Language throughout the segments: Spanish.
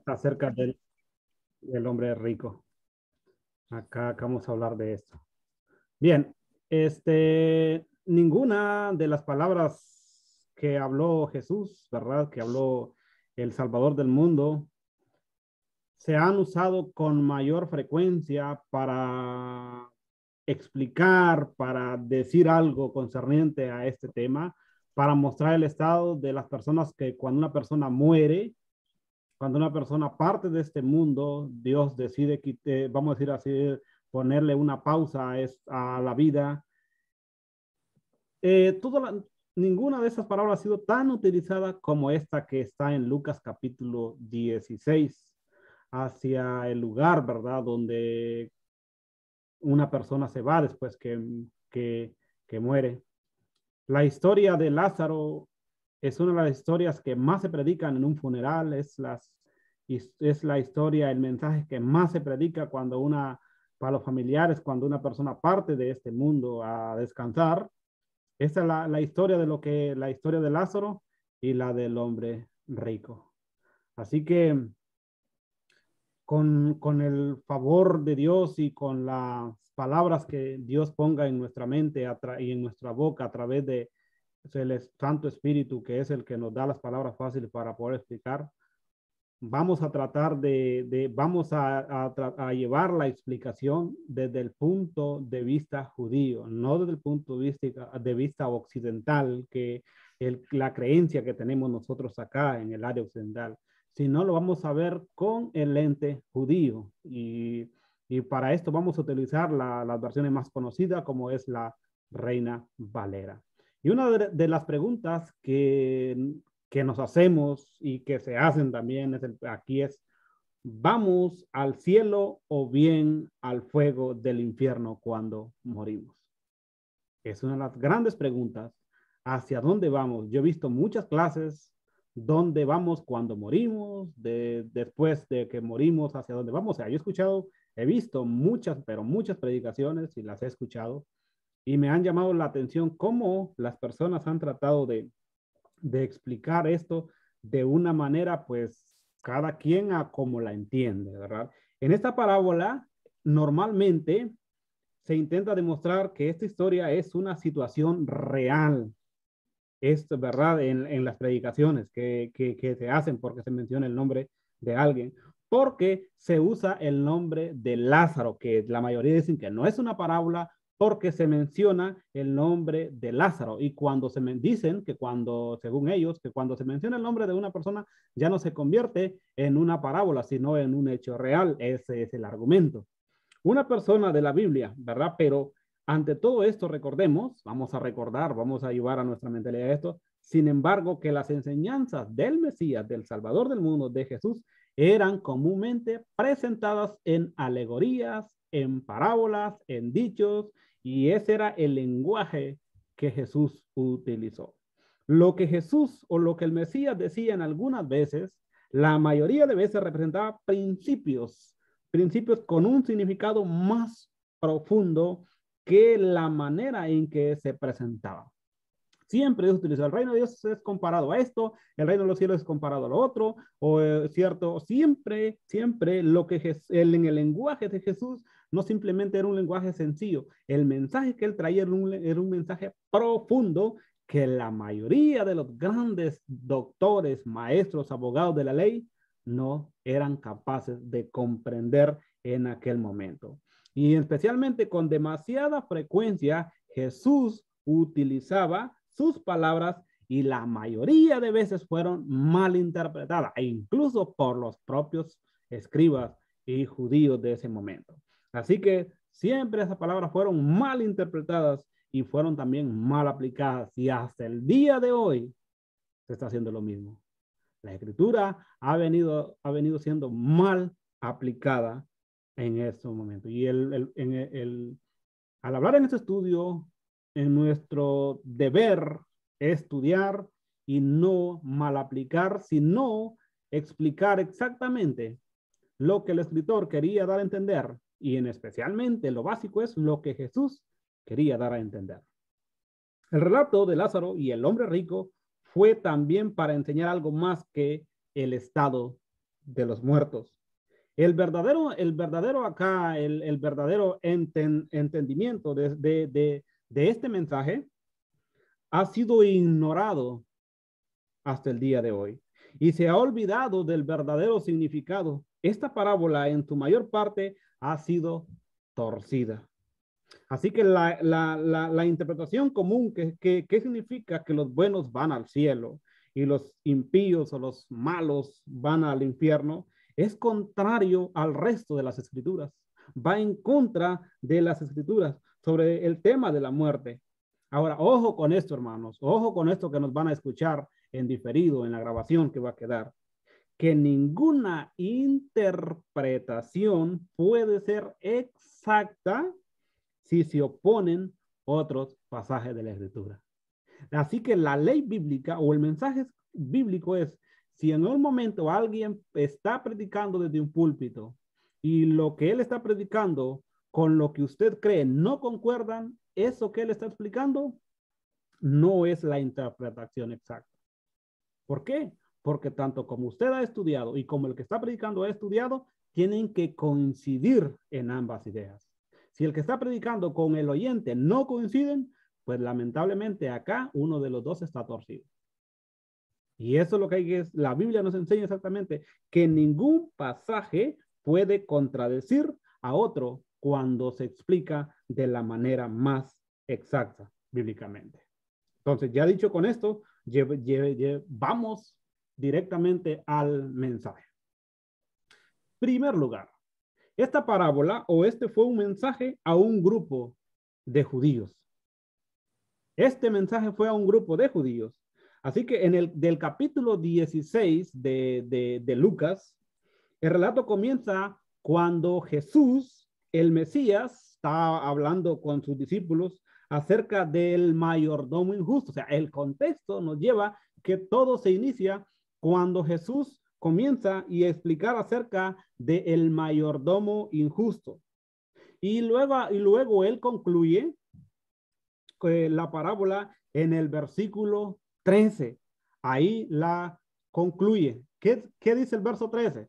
acerca del hombre rico. Acá vamos a hablar de esto. Bien, ninguna de las palabras que habló Jesús, ¿verdad? Que habló el Salvador del mundo, se han usado con mayor frecuencia para explicar, para decir algo concerniente a este tema, para mostrar el estado de las personas que cuando una persona muere, cuando una persona parte de este mundo, Dios decide, vamos a decir así, ponerle una pausa a la vida. Toda ninguna de esas palabras ha sido tan utilizada como esta que está en Lucas capítulo 16, hacia el lugar, ¿verdad? Donde una persona se va después que muere. La historia de Lázaro es una de las historias que más se predican en un funeral, es la historia, el mensaje que más se predica para los familiares, cuando una persona parte de este mundo a descansar. Esta es la historia la historia de Lázaro y la del hombre rico. Así que con el favor de Dios y con las palabras que Dios ponga en nuestra mente y en nuestra boca a través de el Santo Espíritu, que es el que nos da las palabras fáciles para poder explicar, vamos a tratar vamos a llevar la explicación desde el punto de vista judío, no desde el punto de vista occidental, la creencia que tenemos nosotros acá en el área occidental, sino lo vamos a ver con el lente judío. Y para esto vamos a utilizar las versiones más conocidas, como es la Reina Valera. Y una de las preguntas que nos hacemos y que se hacen también aquí es, ¿vamos al cielo o bien al fuego del infierno cuando morimos? Es una de las grandes preguntas. ¿Hacia dónde vamos? Yo he visto muchas clases dónde vamos cuando morimos, después de que morimos, hacia dónde vamos. O sea, yo he visto muchas, pero muchas predicaciones y las he escuchado y me han llamado la atención cómo las personas han tratado de explicar esto de una manera, pues, cada quien a como la entiende, ¿verdad? En esta parábola, normalmente se intenta demostrar que esta historia es una situación real. Es verdad en las predicaciones que se hacen porque se menciona el nombre de alguien, porque se usa el nombre de Lázaro, que la mayoría dicen que no es una parábola porque se menciona el nombre de Lázaro. Y cuando dicen que según ellos, que cuando se menciona el nombre de una persona, ya no se convierte en una parábola, sino en un hecho real. Ese es el argumento. Una persona de la Biblia, ¿verdad? Pero ante todo esto, recordemos, vamos a llevar a nuestra mentalidad esto, sin embargo, que las enseñanzas del Mesías, del Salvador del mundo, de Jesús, eran comúnmente presentadas en alegorías, en parábolas, en dichos, y ese era el lenguaje que Jesús utilizó. Lo que Jesús o lo que el Mesías decía en algunas veces, la mayoría de veces representaba principios con un significado más profundo que la manera en que se presentaba. Siempre Dios utilizó el reino de Dios es comparado a esto, el reino de los cielos es comparado a lo otro, cierto, siempre lo que en el lenguaje de Jesús no simplemente era un lenguaje sencillo, el mensaje que él traía era un mensaje profundo que la mayoría de los grandes doctores, maestros, abogados de la ley no eran capaces de comprender en aquel momento. Y especialmente con demasiada frecuencia, Jesús utilizaba sus palabras y la mayoría de veces fueron mal interpretadas, e incluso por los propios escribas y judíos de ese momento. Así que siempre esas palabras fueron mal interpretadas y fueron también mal aplicadas, y hasta el día de hoy se está haciendo lo mismo. La escritura ha venido siendo mal aplicada en estos momentos. Y al hablar en este estudio, en nuestro deber es estudiar y no mal aplicar, sino explicar exactamente lo que el escritor quería dar a entender, y en especialmente lo básico es lo que Jesús quería dar a entender. El relato de Lázaro y el hombre rico fue también para enseñar algo más que el estado de los muertos. El verdadero acá, el verdadero entendimiento de este mensaje ha sido ignorado hasta el día de hoy y se ha olvidado del verdadero significado. Esta parábola en su mayor parte ha sido torcida. Así que la interpretación común que significa que los buenos van al cielo y los impíos o los malos van al infierno es contrario al resto de las escrituras. Va en contra de las escrituras sobre el tema de la muerte. Ahora, ojo con esto, hermanos. Ojo con esto que nos van a escuchar en diferido, en la grabación que va a quedar. Que ninguna interpretación puede ser exacta si se oponen otros pasajes de la escritura. Así que la ley bíblica o el mensaje bíblico es, si en un momento alguien está predicando desde un púlpito y lo que él está predicando con lo que usted cree no concuerdan, eso que él está explicando no es la interpretación exacta. ¿Por qué? Porque tanto como usted ha estudiado y como el que está predicando ha estudiado, tienen que coincidir en ambas ideas. Si el que está predicando con el oyente no coinciden, pues lamentablemente acá uno de los dos está torcido. Y eso es lo que hay que, la Biblia nos enseña exactamente, que ningún pasaje puede contradecir a otro cuando se explica de la manera más exacta bíblicamente. Entonces, ya dicho con esto, vamos directamente al mensaje. Primer lugar, esta parábola o este fue un mensaje a un grupo de judíos. Este mensaje fue a un grupo de judíos. Así que en el del capítulo 16 de Lucas, el relato comienza cuando Jesús, el Mesías, está hablando con sus discípulos acerca del mayordomo injusto. O sea, el contexto nos lleva que todo se inicia cuando Jesús comienza y explicar acerca del mayordomo injusto. Y luego él concluye la parábola en el versículo 13. Ahí la concluye. ¿Qué dice el verso 13?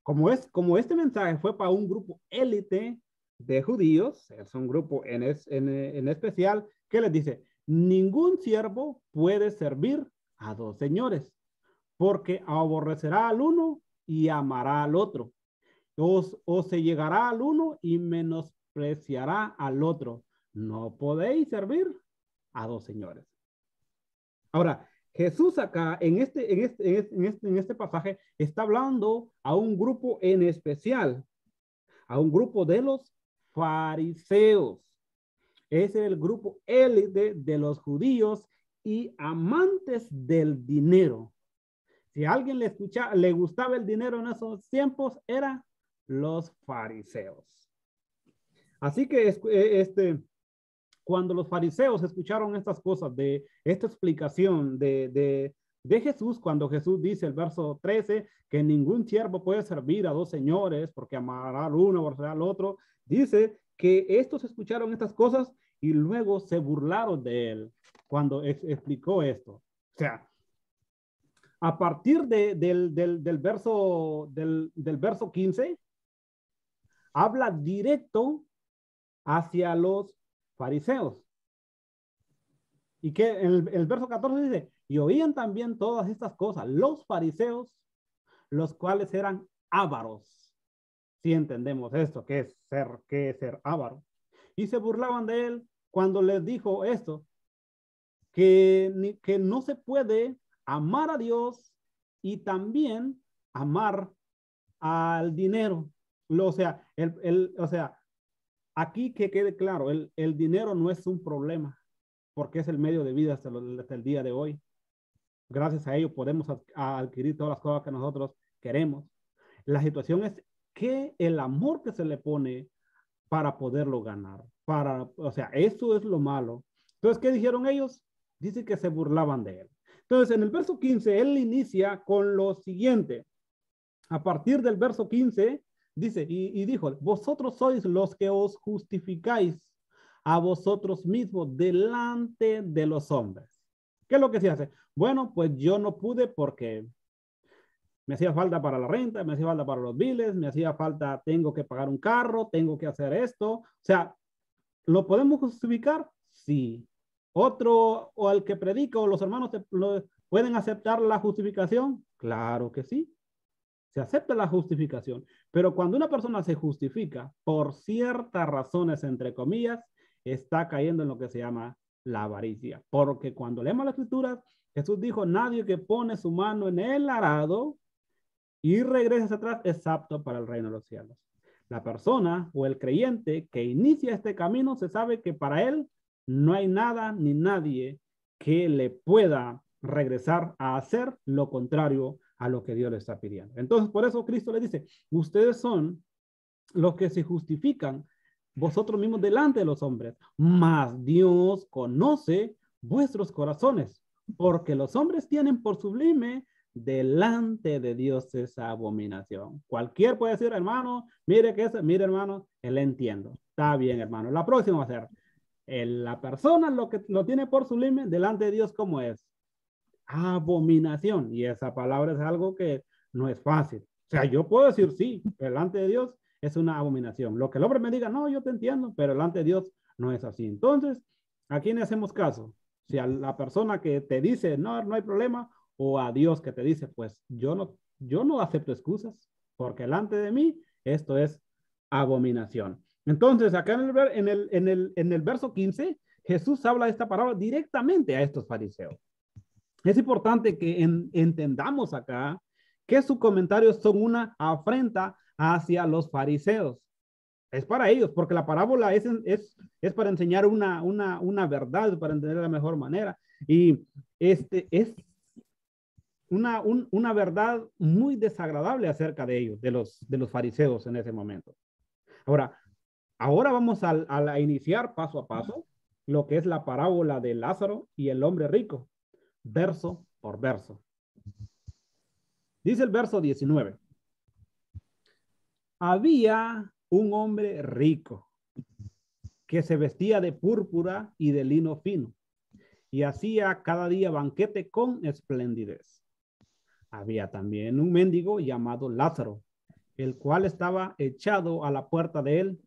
Como este mensaje fue para un grupo élite de judíos, es un grupo en especial, ¿qué les dice? Ningún siervo puede servir a dos señores, porque aborrecerá al uno y amará al otro, o se llegará al uno y menospreciará al otro. No podéis servir a dos señores. Ahora, Jesús acá en este pasaje está hablando a un grupo en especial, a un grupo de los fariseos. Ese es el grupo élite de los judíos y amantes del dinero. Si a alguien le gustaba el dinero en esos tiempos, eran los fariseos. Así que cuando los fariseos escucharon estas cosas de esta explicación de Jesús, cuando Jesús dice el verso 13, que ningún siervo puede servir a dos señores porque amará al uno, aborrecerá al otro, dice que estos escucharon estas cosas y luego se burlaron de él cuando explicó esto. O sea, a partir del verso 15, habla directo hacia los fariseos. Y que el verso 14 dice, y oían también todas estas cosas los fariseos, los cuales eran ávaros. Si entendemos esto, qué es ser avaro. Y se burlaban de él cuando les dijo esto, que no se puede amar a Dios y también amar al dinero. O sea, aquí que quede claro, el dinero no es un problema, porque es el medio de vida hasta el día de hoy. Gracias a ello podemos adquirir todas las cosas que nosotros queremos. La situación es que el amor que se le pone para poderlo ganar. O sea, eso es lo malo. Entonces, ¿qué dijeron ellos? Dice que se burlaban de él. Entonces, en el verso 15, él inicia con lo siguiente. A partir del verso 15, dice, y dijo, vosotros sois los que os justificáis a vosotros mismos delante de los hombres. ¿Qué es lo que se hace? Bueno, pues yo no pude porque Me hacía falta para la renta, me hacía falta para los biles, me hacía falta, tengo que pagar un carro, tengo que hacer esto. O sea, ¿lo podemos justificar? Sí. Otro, o el que predica, o los hermanos pueden aceptar la justificación. Claro que sí. Se acepta la justificación. Pero cuando una persona se justifica por ciertas razones, entre comillas, está cayendo en lo que se llama la avaricia. Porque cuando leemos la escritura, Jesús dijo, nadie que pone su mano en el arado y regresa hacia atrás es apto para el reino de los cielos. La persona o el creyente que inicia este camino se sabe que para él no hay nada ni nadie que le pueda regresar a hacer lo contrario a lo que Dios le está pidiendo. Entonces, por eso Cristo le dice, ustedes son los que se justifican vosotros mismos delante de los hombres, mas Dios conoce vuestros corazones, porque los hombres tienen por sublime delante de Dios esa abominación. Cualquier puede decir, hermano, mire que es, mire hermano, él entiendo. Está bien, hermano. La próxima va a ser, la persona lo que lo tiene por sublime delante de Dios, ¿cómo es? Abominación. Y esa palabra es algo que no es fácil. O sea, yo puedo decir sí, delante de Dios es una abominación. Lo que el hombre me diga, no, yo te entiendo, pero delante de Dios no es así. Entonces, ¿a quién le hacemos caso? Si a la persona que te dice, no, no hay problema, o a Dios que te dice, pues yo no acepto excusas, porque delante de mí esto es abominación. Entonces, acá en el verso 15, Jesús habla de esta palabra directamente a estos fariseos. Es importante que entendamos acá que sus comentarios son una afrenta hacia los fariseos. Es para ellos, porque la parábola es para enseñar una verdad, para entender de la mejor manera. Y es una verdad muy desagradable acerca de ellos, de los fariseos en ese momento. Ahora vamos a iniciar paso a paso lo que es la parábola de Lázaro y el hombre rico, verso por verso. Dice el verso 19. Había un hombre rico que se vestía de púrpura y de lino fino y hacía cada día banquete con esplendidez. Había también un mendigo llamado Lázaro, el cual estaba echado a la puerta de él,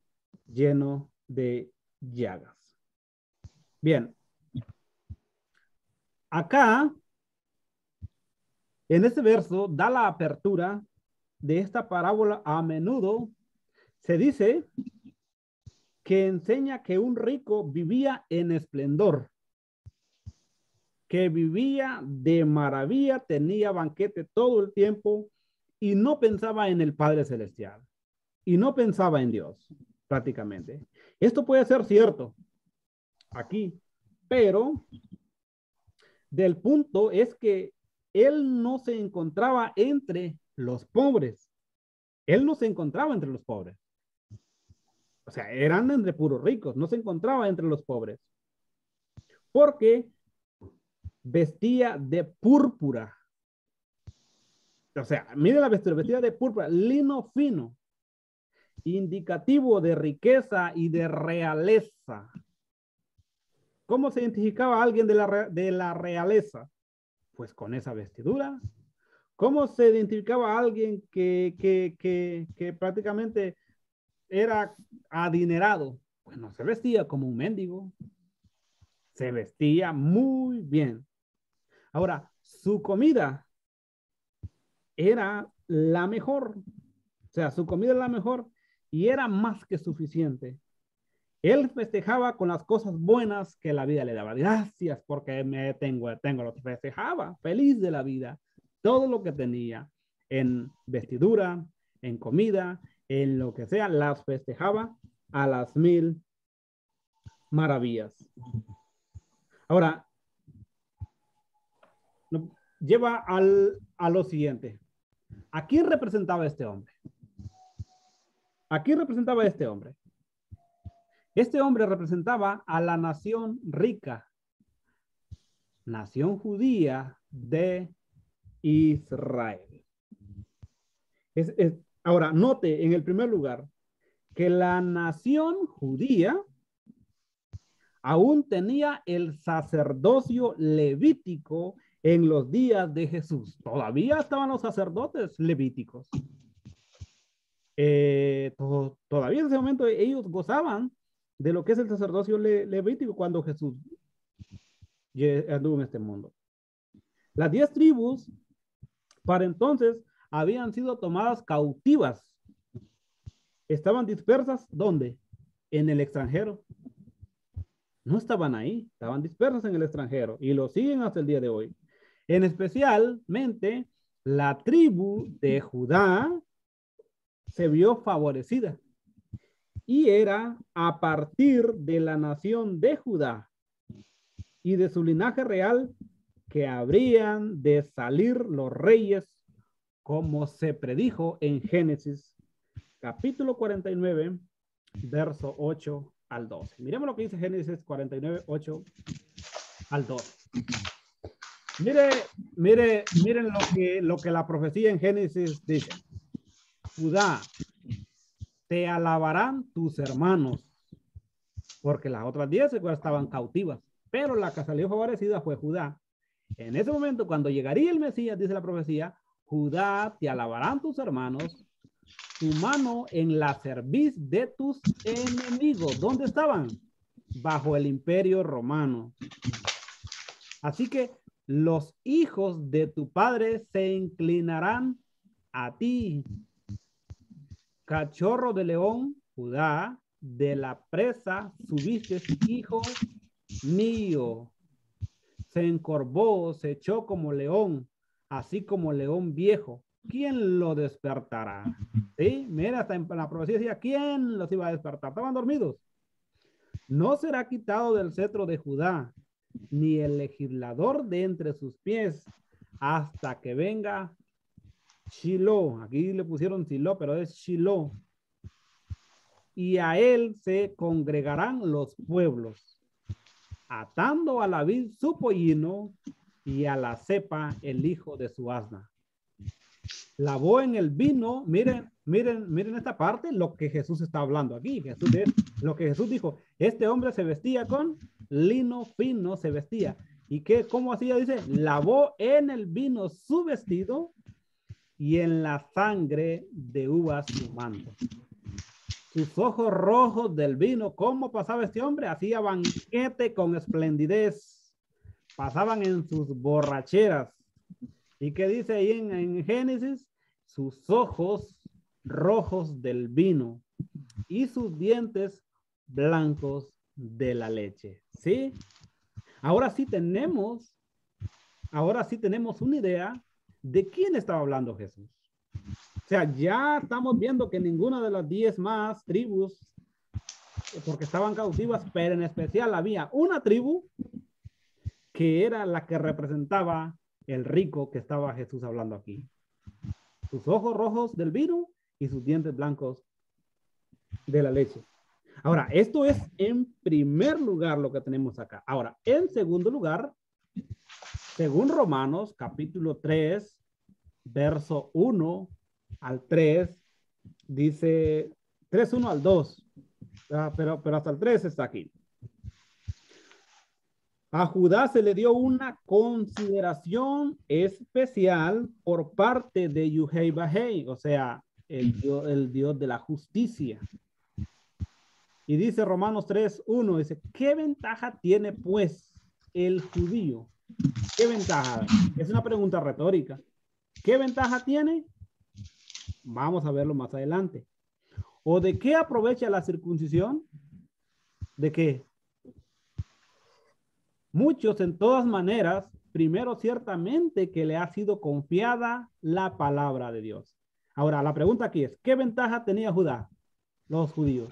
lleno de llagas. Bien, acá, en este verso, da la apertura de esta parábola. A menudo se dice que enseña que un rico vivía en esplendor, que vivía de maravilla, tenía banquete todo el tiempo y no pensaba en el Padre Celestial y no pensaba en Dios prácticamente. Esto puede ser cierto aquí, pero del punto es que él no se encontraba entre los pobres. Él no se encontraba entre los pobres. O sea, eran entre puros ricos, no se encontraba entre los pobres. Porque vestía de púrpura. O sea, mire la vestidura, vestida de púrpura, lino fino, indicativo de riqueza y de realeza. ¿Cómo se identificaba a alguien de la realeza? Pues con esa vestidura. ¿Cómo se identificaba a alguien que prácticamente era adinerado? Pues no se vestía como un mendigo. Se vestía muy bien. Ahora, su comida era la mejor. O sea, su comida era la mejor y era más que suficiente. Él festejaba con las cosas buenas que la vida le daba. Gracias porque tengo lo que festejaba, feliz de la vida. Todo lo que tenía en vestidura, en comida, en lo que sea, las festejaba a las mil maravillas. Ahora, lleva a lo siguiente. ¿A quién representaba este hombre? ¿A quién representaba este hombre? Este hombre representaba a la nación rica, nación judía de Israel. Ahora, note en el primer lugar que la nación judía aún tenía el sacerdocio levítico en los días de Jesús. Todavía estaban los sacerdotes levíticos. Todavía en ese momento ellos gozaban de lo que es el sacerdocio levítico cuando Jesús anduvo en este mundo. Las 10 tribus para entonces habían sido tomadas cautivas. Estaban dispersas, ¿dónde? En el extranjero. No estaban ahí, estaban dispersas en el extranjero y lo siguen hasta el día de hoy. En especialmente, la tribu de Judá se vio favorecida y era a partir de la nación de Judá y de su linaje real que habrían de salir los reyes, como se predijo en Génesis capítulo 49, verso 8 al 12. Miremos lo que dice Génesis 49, 8 al 12. Miren lo que la profecía en Génesis dice. Judá, te alabarán tus hermanos, porque las otras 10 estaban cautivas, pero la que salió favorecida fue Judá. En ese momento, cuando llegaría el Mesías, dice la profecía, Judá, te alabarán tus hermanos, tu mano en la cerviz de tus enemigos. ¿Dónde estaban? Bajo el imperio romano. Así que los hijos de tu padre se inclinarán a ti. Cachorro de león, Judá, de la presa subiste, hijo mío. Se encorvó, se echó como león, así como león viejo. ¿Quién lo despertará? ¿Sí? Mira, hasta en la profecía decía, ¿quién los iba a despertar? Estaban dormidos. No será quitado del cetro de Judá, ni el legislador de entre sus pies, hasta que venga Shiloh. Aquí le pusieron Shiloh, pero es Shiloh. Y a él se congregarán los pueblos, atando a la vid su pollino y a la cepa el hijo de su asna. Lavó en el vino, miren esta parte, lo que Jesús está hablando aquí. Lo que Jesús dijo, este hombre se vestía con lino fino, se vestía. ¿Y qué? ¿Cómo hacía? Dice, lavó en el vino su vestido y en la sangre de uvas su manto. Sus ojos rojos del vino, ¿cómo pasaba este hombre? Hacía banquete con esplendidez. Pasaban en sus borracheras. ¿Y qué dice ahí en Génesis? Sus ojos rojos del vino y sus dientes blancos de la leche. ¿Sí? Ahora sí tenemos una idea de quién estaba hablando Jesús. O sea, ya estamos viendo que ninguna de las 10 más tribus, porque estaban cautivas, pero en especial había una tribu que era la que representaba el rico que estaba Jesús hablando aquí. Sus ojos rojos del vino y sus dientes blancos de la leche. Ahora, esto es en primer lugar lo que tenemos acá. Ahora, en segundo lugar, según Romanos capítulo 3, verso 1 al 3, dice 3, 1 al 2, pero hasta el 3 está aquí. A Judá se le dio una consideración especial por parte de Yuhei Bahei, o sea, el Dios de la justicia. Y dice Romanos 3:1, dice, ¿qué ventaja tiene pues el judío? ¿Qué ventaja? Es una pregunta retórica. ¿Qué ventaja tiene? Vamos a verlo más adelante. ¿O de qué aprovecha la circuncisión? ¿De qué? Muchos, en todas maneras, primero ciertamente que le ha sido confiada la palabra de Dios. Ahora, la pregunta aquí es, ¿qué ventaja tenía Judá? Los judíos.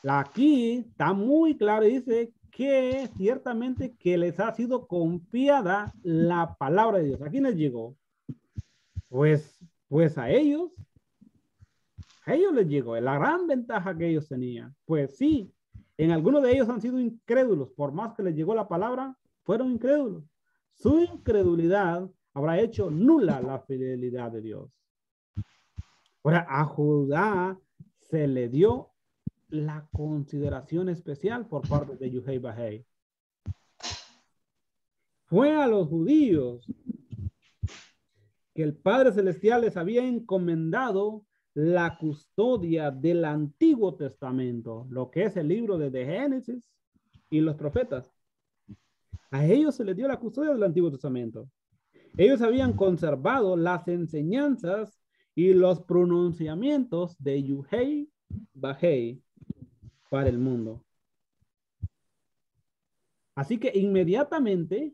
Aquí está muy claro, dice que ciertamente que les ha sido confiada la palabra de Dios. ¿A quién les llegó? Pues a ellos les llegó, la gran ventaja que ellos tenían. Pues sí, en algunos de ellos han sido incrédulos, por más que les llegó la palabra, fueron incrédulos. Su incredulidad habrá hecho nula la fidelidad de Dios. Ahora, a Judá se le dio la consideración especial por parte de Yuhei Bahei. Fue a los judíos que el Padre Celestial les había encomendado la custodia del Antiguo Testamento, lo que es el libro de Génesis y los profetas. A ellos se les dio la custodia del Antiguo Testamento. Ellos habían conservado las enseñanzas y los pronunciamientos de Yuhei Bajei para el mundo. Así que inmediatamente,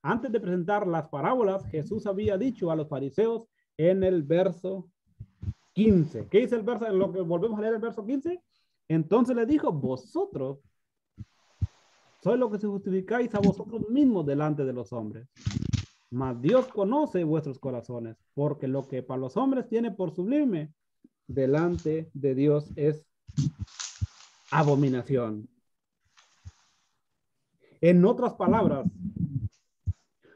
antes de presentar las parábolas, Jesús había dicho a los fariseos en el verso 15. ¿Qué dice el verso? En lo que volvemos a leer el verso 15. Entonces le dijo, vosotros sois lo que se justificáis a vosotros mismos delante de los hombres. Mas Dios conoce vuestros corazones, porque lo que para los hombres tiene por sublime, delante de Dios es abominación. En otras palabras,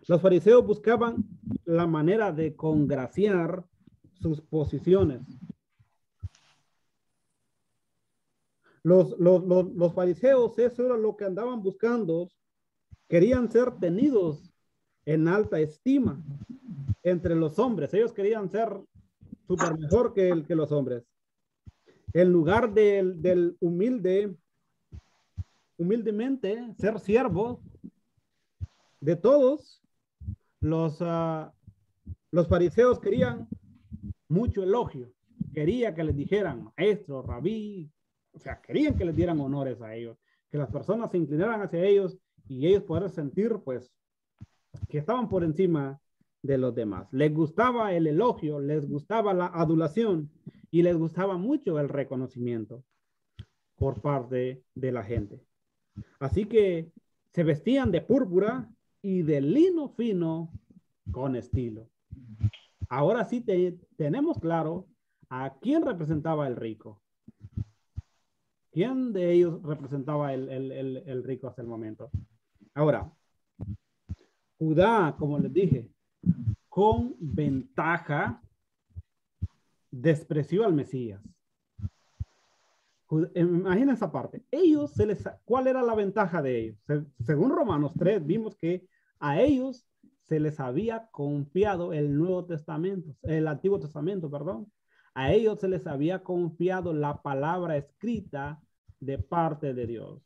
los fariseos buscaban la manera de congraciar sus posiciones. Los fariseos, eso era lo que andaban buscando. Querían ser tenidos en alta estima entre los hombres. Ellos querían ser súper mejor que los hombres. En lugar del humildemente ser siervos de todos, los fariseos querían mucho elogio. Quería que les dijeran maestro, rabí, o sea, querían que les dieran honores a ellos, que las personas se inclinaran hacia ellos y ellos poder sentir, pues, que estaban por encima de los demás. Les gustaba el elogio, les gustaba la adulación y les gustaba mucho el reconocimiento por parte de la gente. Así que se vestían de púrpura y de lino fino con estilo. Ahora sí tenemos claro a quién representaba el rico. ¿Quién de ellos representaba el rico hasta el momento? Ahora, Judá, como les dije, con ventaja despreció al Mesías. Imaginen esa parte. Ellos ¿cuál era la ventaja de ellos? Según Romanos 3, vimos que a ellos se les había confiado el Nuevo Testamento, el Antiguo Testamento, perdón. A ellos se les había confiado la palabra escrita de parte de Dios.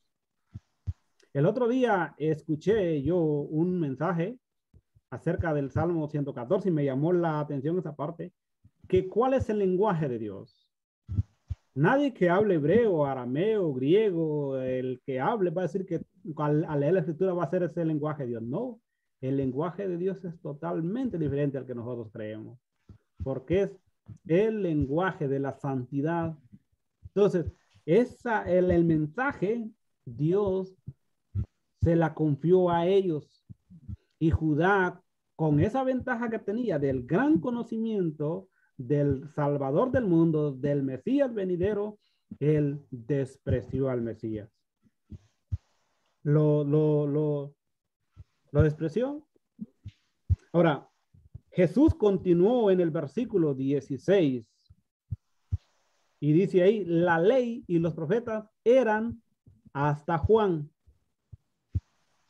El otro día escuché yo un mensaje acerca del Salmo 114 y me llamó la atención esa parte, que ¿cuál es el lenguaje de Dios? Nadie que hable hebreo, arameo, griego, el que hable va a decir que al leer la escritura va a ser ese lenguaje de Dios. No, el lenguaje de Dios es totalmente diferente al que nosotros creemos, porque es el lenguaje de la santidad. Entonces, el mensaje, Dios se la confió a ellos. Y Judá, con esa ventaja que tenía del gran conocimiento del Salvador del mundo, del Mesías venidero, él despreció al Mesías. Lo despreció. Ahora, Jesús continuó en el versículo 16 y dice ahí, la ley y los profetas eran hasta Juan.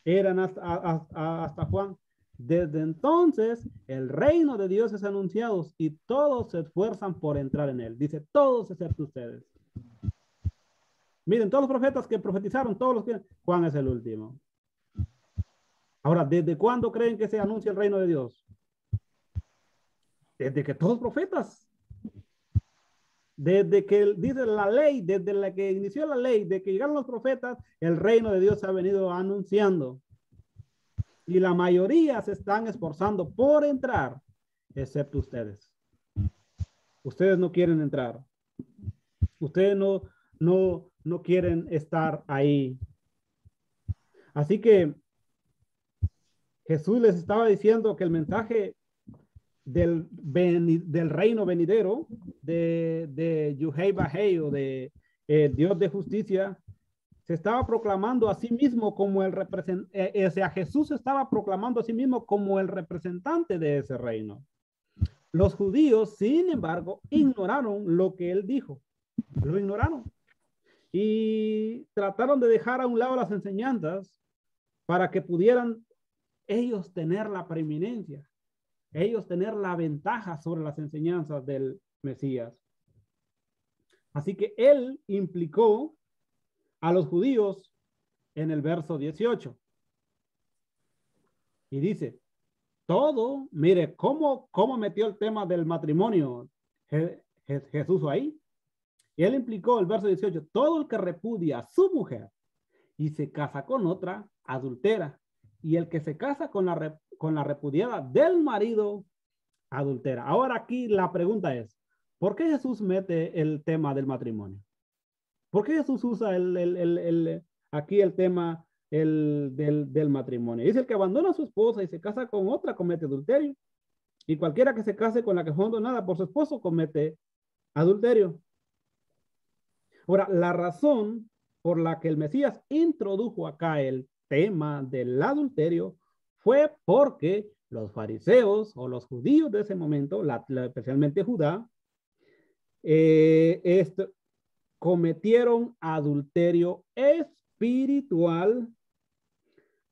Eran hasta Juan. Desde entonces, el reino de Dios es anunciado y todos se esfuerzan por entrar en él. Dice, todos excepto ustedes. Miren, todos los profetas que profetizaron, todos los que... Juan es el último. Ahora, ¿desde cuándo creen que se anuncia el reino de Dios? Desde que todos los profetas. Desde que dice la ley, desde la que inició la ley, de que llegaron los profetas, el reino de Dios se ha venido anunciando. Y la mayoría se están esforzando por entrar, excepto ustedes. Ustedes no quieren entrar. Ustedes no quieren estar ahí. Así que Jesús les estaba diciendo que el mensaje del reino venidero, de Yuhei Bajei, o de Dios de justicia, se estaba proclamando a sí mismo como el representante, o sea, Jesús se estaba proclamando a sí mismo como el representante de ese reino. Los judíos, sin embargo, ignoraron lo que él dijo. Lo ignoraron. Y trataron de dejar a un lado las enseñanzas para que pudieran ellos tener la preeminencia, ellos tener la ventaja sobre las enseñanzas del Mesías. Así que él implicó a los judíos en el verso 18. Y dice, todo, mire, cómo metió el tema del matrimonio Jesús ahí. Y él implicó el verso 18, todo el que repudia a su mujer y se casa con otra, adultera. Y el que se casa con la repudiada del marido, adultera. Ahora aquí la pregunta es, ¿por qué Jesús mete el tema del matrimonio? ¿Por qué Jesús usa aquí el tema del matrimonio? Dice el que abandona a su esposa y se casa con otra comete adulterio. Y cualquiera que se case con la que fue abandonada por su esposo comete adulterio. Ahora, la razón por la que el Mesías introdujo acá el tema del adulterio fue porque los fariseos o los judíos de ese momento, especialmente Judá, cometieron adulterio espiritual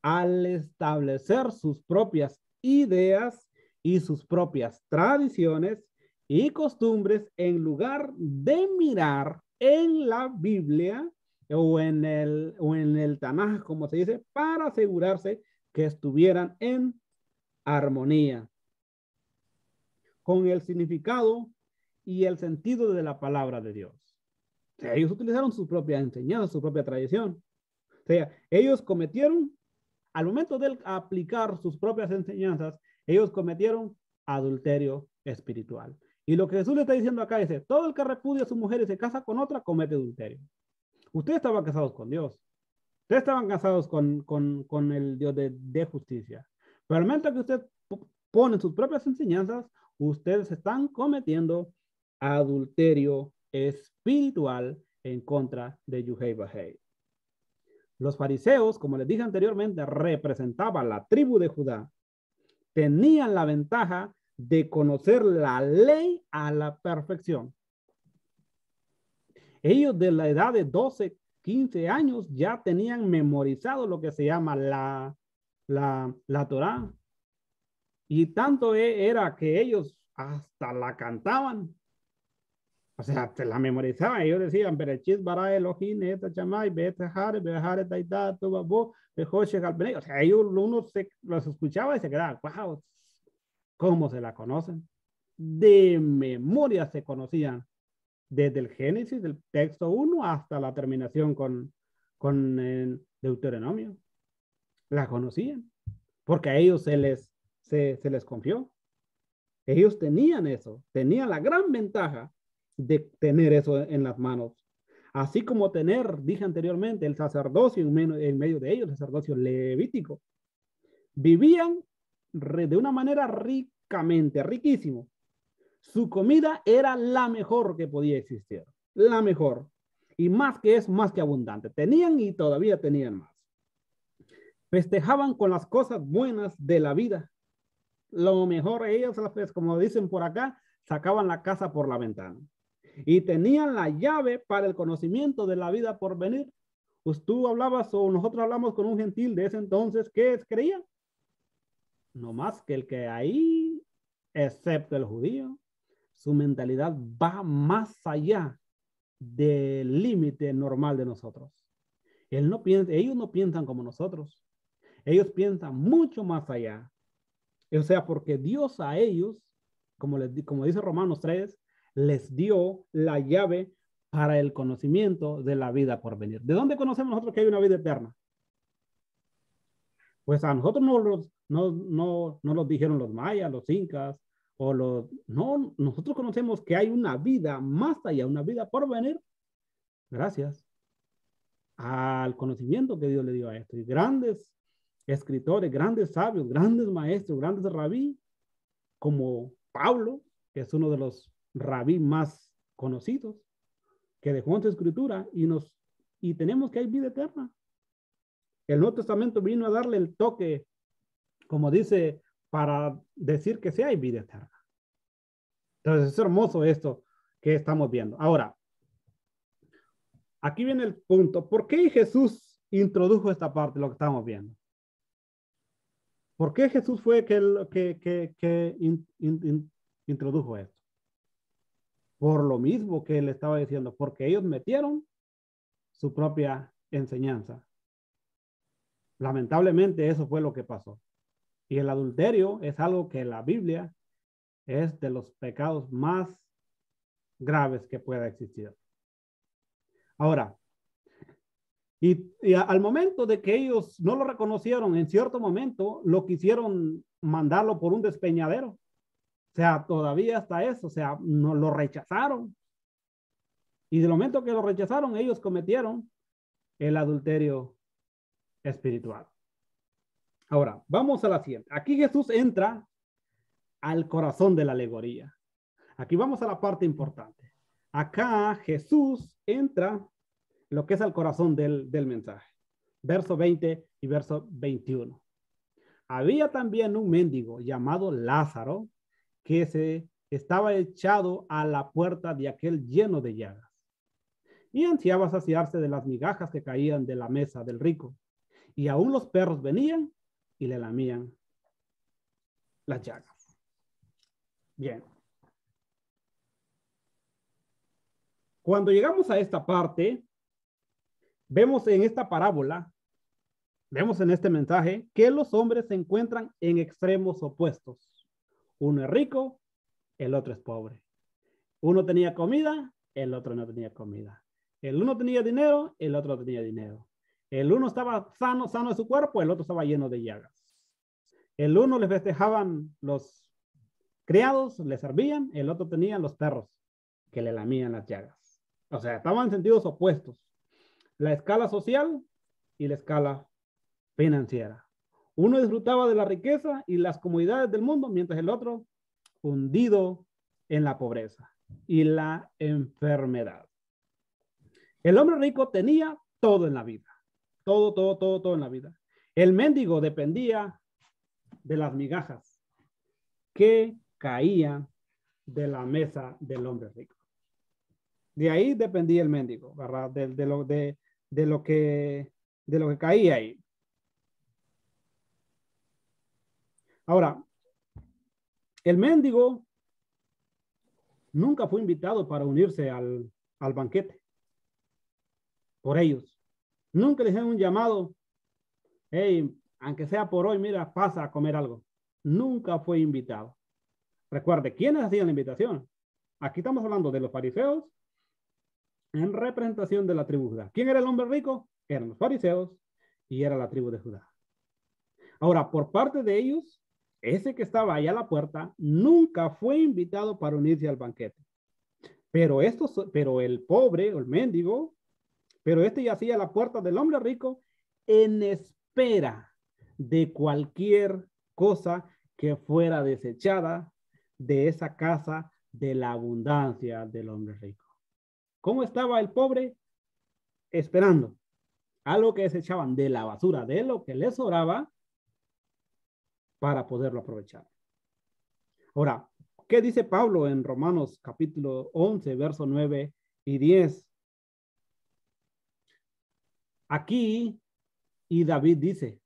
al establecer sus propias ideas y sus propias tradiciones y costumbres en lugar de mirar en la Biblia o en el Tanaj, como se dice, para asegurarse que estuvieran en armonía con el significado y el sentido de la palabra de Dios. O sea, ellos utilizaron su propia enseñanza, su propia tradición. O sea, ellos cometieron, al momento de aplicar sus propias enseñanzas, ellos cometieron adulterio espiritual. Y lo que Jesús le está diciendo acá es, todo el que repudia a su mujer y se casa con otra, comete adulterio. Ustedes estaban casados con Dios. Ustedes estaban casados con el Dios de justicia. Pero al momento que usted pone sus propias enseñanzas, ustedes están cometiendo adulterio espiritual en contra de Yuhei Bahei. Los fariseos, como les dije anteriormente, representaban la tribu de Judá. Tenían la ventaja de conocer la ley a la perfección. Ellos de la edad de 12, 15 años ya tenían memorizado lo que se llama la Torá. Y tanto era que ellos hasta la cantaban. O sea, se la memorizaban. Ellos decían, Berechit bara Elohim, esta chamay, betejare, bejare taita, tubabo, bejoche galbene. O sea, ellos uno los escuchaba y se quedaba, wow, ¿cómo se la conocen? De memoria se conocían. Desde el Génesis, del texto 1 hasta la terminación con el Deuteronomio. La conocían, porque a ellos se les confió. Ellos tenían eso, tenían la gran ventaja de tener eso en las manos. Así como tener, dije anteriormente, el sacerdocio en medio de ellos, el sacerdocio levítico. Vivían de una manera ricamente, riquísimo. Su comida era la mejor que podía existir, la mejor. Y más que es, más que abundante. Tenían y todavía tenían más. Festejaban con las cosas buenas de la vida. Lo mejor, ellos, pues, como dicen por acá, sacaban la casa por la ventana. Y tenían la llave para el conocimiento de la vida por venir. Pues tú hablabas o nosotros hablamos con un gentil de ese entonces, ¿qué creía? No más que el que ahí, excepto el judío, su mentalidad va más allá del límite normal de nosotros. Ellos no piensan como nosotros. Ellos piensan mucho más allá. O sea, porque Dios a ellos, como dice Romanos 3, les dio la llave para el conocimiento de la vida por venir. ¿De dónde conocemos nosotros que hay una vida eterna? Pues a nosotros no nos dijeron los mayas, los incas, no, nosotros conocemos que hay una vida más allá, una vida por venir, gracias al conocimiento que Dios le dio a esto. Y grandes escritores, grandes sabios, grandes maestros, grandes rabí, como Pablo, que es uno de los rabí más conocidos, que dejó en su escritura y tenemos que hay vida eterna. El Nuevo Testamento vino a darle el toque, como dice, para decir que sí hay vida eterna. Entonces es hermoso esto que estamos viendo. Ahora, aquí viene el punto. ¿Por qué Jesús introdujo esta parte, lo que estamos viendo? ¿Por qué Jesús fue que introdujo esto? Por lo mismo que él estaba diciendo, porque ellos metieron su propia enseñanza. Lamentablemente eso fue lo que pasó. Y el adulterio es algo que la Biblia es de los pecados más graves que pueda existir. Ahora, y al momento de que ellos no lo reconocieron, en cierto momento lo quisieron mandarlo por un despeñadero. O sea, todavía hasta eso, o sea, no lo rechazaron. Y del momento que lo rechazaron, ellos cometieron el adulterio espiritual. Ahora, vamos a la siguiente. Aquí Jesús entra al corazón de la alegoría. Aquí vamos a la parte importante. Acá Jesús entra lo que es al corazón del mensaje. Verso 20 y verso 21. Había también un mendigo llamado Lázaro que se estaba echado a la puerta de aquel lleno de llagas y ansiaba saciarse de las migajas que caían de la mesa del rico. Y aún los perros venían y le lamían las llagas. Bien. Cuando llegamos a esta parte, vemos en esta parábola, vemos en este mensaje que los hombres se encuentran en extremos opuestos. Uno es rico, el otro es pobre. Uno tenía comida, el otro no tenía comida. El uno tenía dinero, el otro no tenía dinero. El uno estaba sano de su cuerpo, el otro estaba lleno de llagas. El uno le festejaban los criados, le servían, el otro tenía los perros que le lamían las llagas. O sea, estaban en sentidos opuestos. La escala social y la escala financiera. Uno disfrutaba de la riqueza y las comodidades del mundo, mientras el otro hundido en la pobreza y la enfermedad. El hombre rico tenía todo en la vida. Todo en la vida. El mendigo dependía de las migajas que caían de la mesa del hombre rico. De ahí dependía el mendigo, ¿verdad? De lo que caía ahí. Ahora, el mendigo nunca fue invitado para unirse al banquete por ellos. Nunca le hicieron un llamado, hey, aunque sea por hoy, mira, pasa a comer algo. Nunca fue invitado. Recuerde, ¿quiénes hacían la invitación? Aquí estamos hablando de los fariseos en representación de la tribu de Judá. ¿Quién era el hombre rico? Eran los fariseos y era la tribu de Judá. Ahora, por parte de ellos, ese que estaba allá a la puerta nunca fue invitado para unirse al banquete. Pero el pobre o el mendigo, pero este yacía a la puerta del hombre rico en espera de cualquier cosa que fuera desechada de esa casa de la abundancia del hombre rico. ¿Cómo estaba el pobre? Esperando algo que desechaban de la basura, de lo que les sobraba, para poderlo aprovechar. Ahora, ¿qué dice Pablo en Romanos capítulo 11, verso 9 y 10? Aquí, y David dice,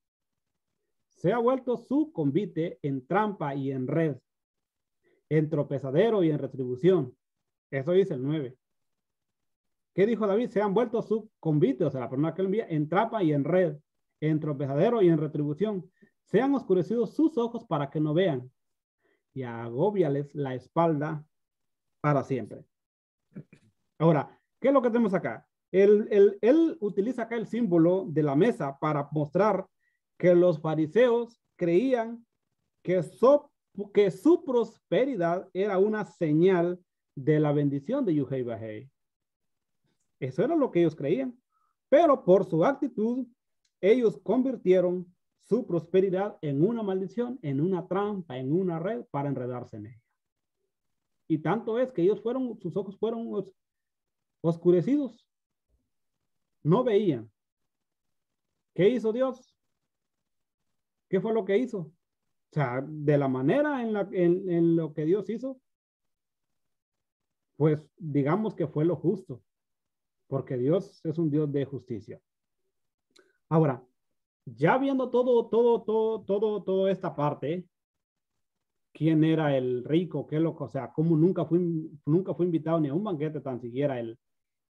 se ha vuelto su convite en trampa y en red, en tropezadero y en retribución. Eso dice el 9. ¿Qué dijo David? Se han vuelto su convite, o sea, la persona que lo envía, en trampa y en red, en tropezadero y en retribución. Se han oscurecido sus ojos para que no vean y agobiales la espalda para siempre. Ahora, ¿qué es lo que tenemos acá? Él utiliza acá el símbolo de la mesa para mostrar que los fariseos creían que su prosperidad era una señal de la bendición de Yuhei Bahei. Eso era lo que ellos creían. Pero por su actitud, ellos convirtieron su prosperidad en una maldición, en una trampa, en una red para enredarse en ella. Y tanto es que sus ojos fueron oscurecidos. No veían. ¿Qué hizo Dios? ¿Qué fue lo que hizo? O sea, de la manera en lo que Dios hizo, pues digamos que fue lo justo, porque Dios es un Dios de justicia. Ahora, Ya viendo toda esta parte, quién era el rico, qué loco, o sea, cómo nunca fue invitado ni a un banquete tan siquiera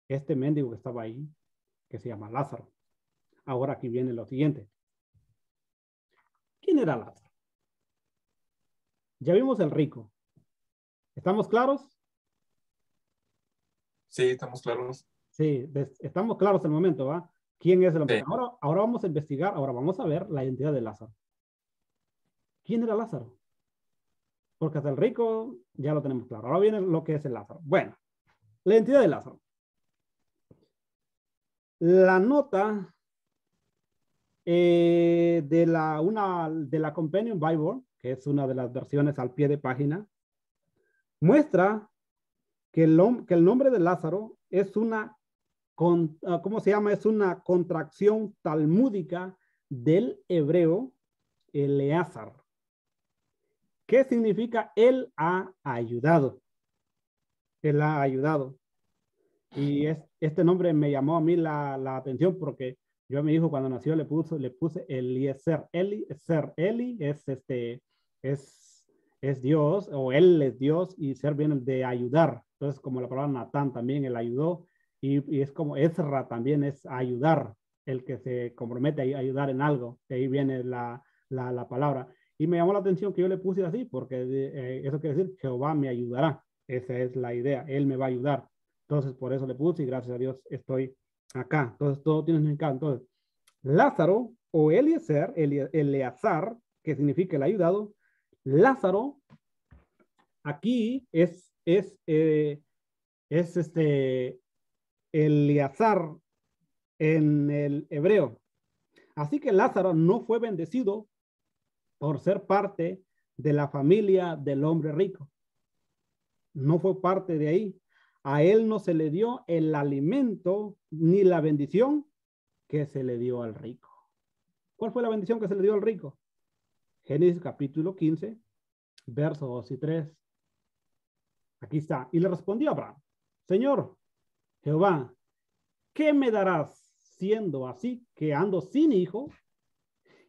este mendigo que estaba ahí, que se llama Lázaro. Ahora aquí viene lo siguiente. ¿Quién era Lázaro? Ya vimos el rico. ¿Estamos claros? Sí, estamos claros. Sí, estamos claros el momento, ¿va? ¿Quién es el hombre? Sí. Ahora vamos a investigar, ahora vamos a ver la identidad de Lázaro. ¿Quién era Lázaro? Porque hasta el rico ya lo tenemos claro. Ahora viene lo que es el Lázaro. Bueno, la identidad de Lázaro. La nota de la Companion Bible, que es una de las versiones al pie de página, muestra que el nombre de Lázaro es ¿cómo se llama? Es una contracción talmúdica del hebreo Eleazar. ¿Qué significa él ha ayudado? Él ha ayudado. Y este nombre me llamó a mí la atención porque yo a mi hijo cuando nació le puse Eliezer. Eli es Dios, o él es Dios, y ser viene de ayudar. Entonces, como la palabra Natán también, él ayudó, y es como Ezra también es ayudar, el que se compromete a ayudar en algo. De ahí viene la palabra. Y me llamó la atención que yo le puse así, porque eso quiere decir Jehová me ayudará. Esa es la idea, él me va a ayudar. Entonces, por eso le puse y gracias a Dios estoy acá. Entonces, todo tiene significado. Entonces, Lázaro o Eliezer, Eleazar, que significa el ayudado, Lázaro, aquí es Eleazar en el hebreo. Así que Lázaro no fue bendecido por ser parte de la familia del hombre rico. No fue parte de ahí. A él no se le dio el alimento ni la bendición que se le dio al rico. ¿Cuál fue la bendición que se le dio al rico? Génesis capítulo 15, versos 2 y 3. Aquí está. Y le respondió Abraham, Señor Jehová, ¿qué me darás siendo así que ando sin hijo?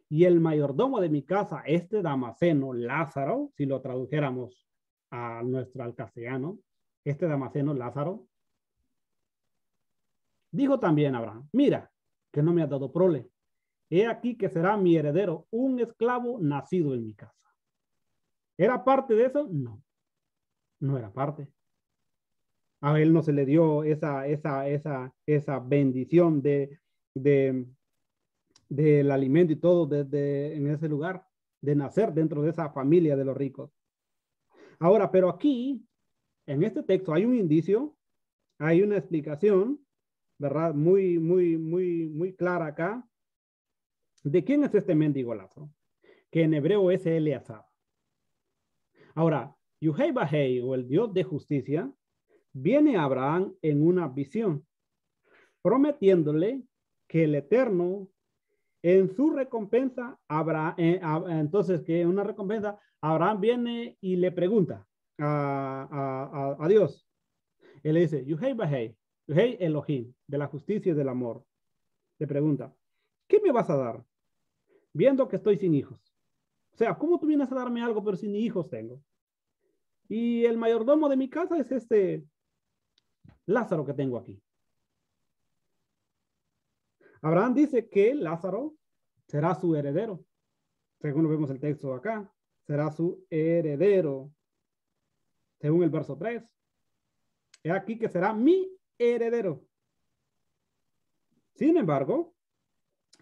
Y el mayordomo de mi casa, este Damaseno, Lázaro, si lo tradujéramos a al castellano, este Damaseno, Lázaro, dijo también Abraham, mira, que no me has dado prole. He aquí que será mi heredero, un esclavo nacido en mi casa. ¿Era parte de eso? No, no era parte. A él no se le dio esa bendición de, del alimento y todo en ese lugar, de nacer dentro de esa familia de los ricos. Ahora, pero aquí, en este texto, hay un indicio, hay una explicación, ¿verdad? Muy clara acá, de quién es este mendigo Lázaro, que en hebreo es Eleazar. Ahora, Yuhei Bahei, o el Dios de justicia, viene a Abraham en una visión, prometiéndole que el Eterno en su recompensa, entonces que una recompensa, Abraham viene y le pregunta a Dios. Él le dice, Yuhei Bahei, Yuhei Elohim, de la justicia y del amor. Le pregunta, ¿qué me vas a dar? Viendo que estoy sin hijos. O sea, ¿cómo tú vienes a darme algo pero sin hijos tengo? Y el mayordomo de mi casa es este Lázaro que tengo aquí. Abraham dice que Lázaro será su heredero. Según vemos el texto acá, será su heredero. Según el verso 3. He aquí que será mi heredero. Sin embargo,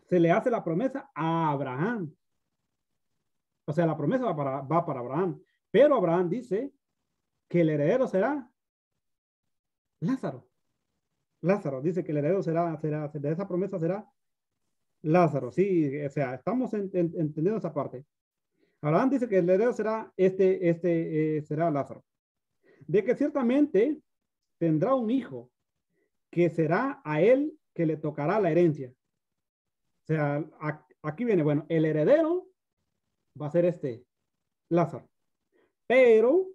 se le hace la promesa a Abraham. O sea, la promesa va para Abraham. Pero Abraham dice que el heredero será Lázaro. Lázaro dice que el heredero de esa promesa será Lázaro. Sí, o sea, estamos entendiendo esa parte. Abraham dice que el heredero será será Lázaro. De que ciertamente tendrá un hijo que será a él que le tocará la herencia. O sea, aquí viene, bueno, el heredero va a ser Lázaro. Pero,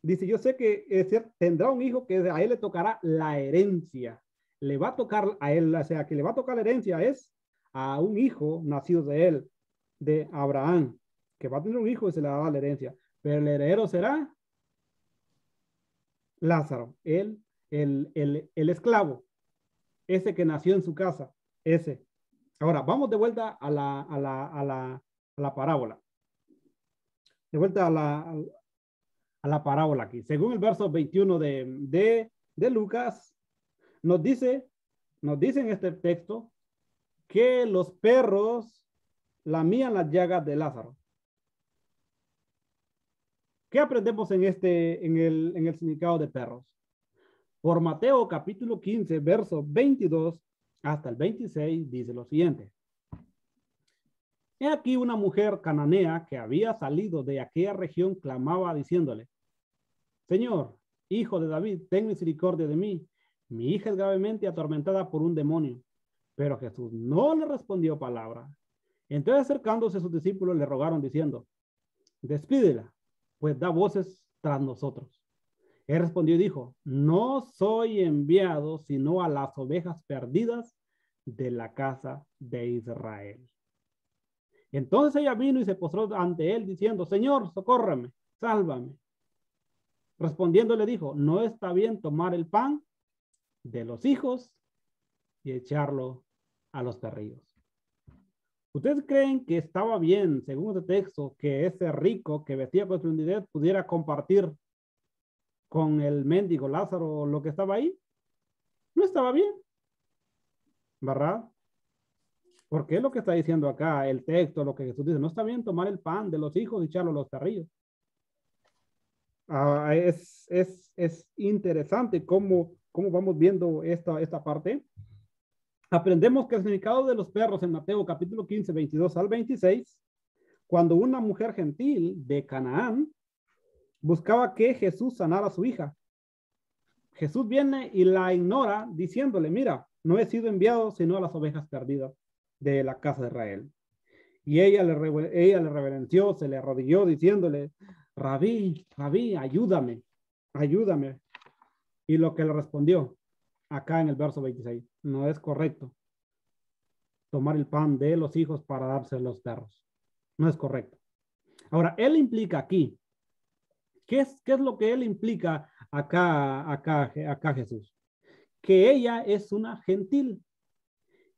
dice, yo sé que tendrá un hijo que a él le tocará la herencia. Le va a tocar a él, o sea, que le va a tocar la herencia es a un hijo nacido de él, de Abraham, que va a tener un hijo y se le va a dar la herencia. Pero el heredero será Lázaro, el esclavo, ese que nació en su casa, ese. Ahora, vamos de vuelta a la parábola. De vuelta a la parábola aquí. Según el verso 21 de Lucas, nos dice en este texto que los perros lamían las llagas de Lázaro. ¿Qué aprendemos en el significado de perros? Por Mateo capítulo 15, verso 22 hasta el 26, dice lo siguiente. He aquí una mujer cananea que había salido de aquella región clamaba diciéndole, Señor, hijo de David, ten misericordia de mí. Mi hija es gravemente atormentada por un demonio. Pero Jesús no le respondió palabra. Entonces acercándose a sus discípulos le rogaron diciendo, despídela, pues da voces tras nosotros. Él respondió y dijo, no soy enviado sino a las ovejas perdidas de la casa de Israel. Entonces ella vino y se postró ante él diciendo, Señor, socórreme, sálvame. Respondiendo le dijo, no está bien tomar el pan de los hijos y echarlo a los perrillos. ¿Ustedes creen que estaba bien, según este texto, que ese rico que vestía con esplendidez pudiera compartir con el mendigo Lázaro lo que estaba ahí? No estaba bien, ¿verdad? Porque es lo que está diciendo acá el texto, lo que Jesús dice, no está bien tomar el pan de los hijos y echarlo a los perrillos. Es interesante cómo vamos viendo esta parte. Aprendemos que el significado de los perros en Mateo capítulo 15, 22 al 26, cuando una mujer gentil de Canaán buscaba que Jesús sanara a su hija. Jesús viene y la ignora diciéndole, mira, no he sido enviado sino a las ovejas perdidas de la casa de Israel. Y ella le reverenció, se le arrodilló diciéndole, Rabí, ayúdame. Y lo que le respondió acá en el verso 26, no es correcto tomar el pan de los hijos para dárselo a los perros. No es correcto. Ahora, él implica aquí, ¿qué es lo que él implica acá Jesús? Que ella es una gentil.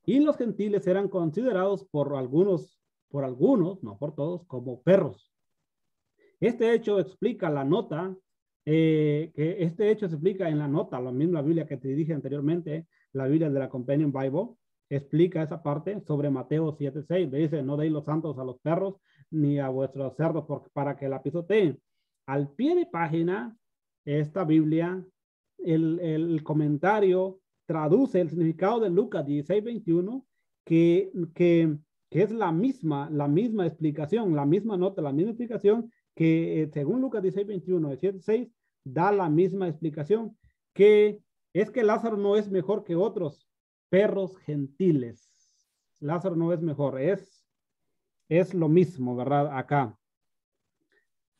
Y los gentiles eran considerados por algunos, no por todos, como perros. Este hecho explica la nota, que este hecho se explica en la nota, la misma Biblia que te dije anteriormente, la Biblia de la Companion Bible, explica esa parte sobre Mateo 7:6. Le dice, no deis los santos a los perros, ni a vuestros cerdos para que la pisoteen. Al pie de página, esta Biblia, el comentario traduce el significado de Lucas 16:21, que es la misma explicación, la misma nota, la misma explicación que según Lucas 16:21, 7:6, da la misma explicación, que es que Lázaro no es mejor que otros perros gentiles. Lázaro no es mejor, es lo mismo, ¿verdad? Acá.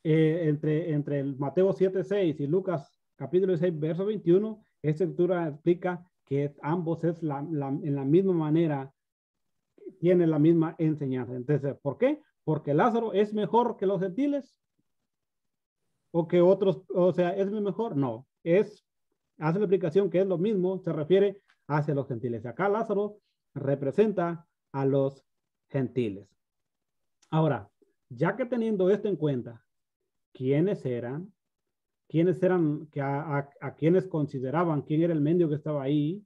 Entre el Mateo 7:6 y Lucas capítulo 6, verso 21, esta escritura explica que ambos es en la misma manera, tiene la misma enseñanza. Entonces, ¿por qué? Porque Lázaro es mejor que los gentiles o que otros, o sea, es mejor. No, hace la explicación que es lo mismo, se refiere hacia los gentiles. Acá Lázaro representa a los gentiles. Ahora, ya que teniendo esto en cuenta, ¿quiénes eran a quienes consideraban quién era el mendigo que estaba ahí,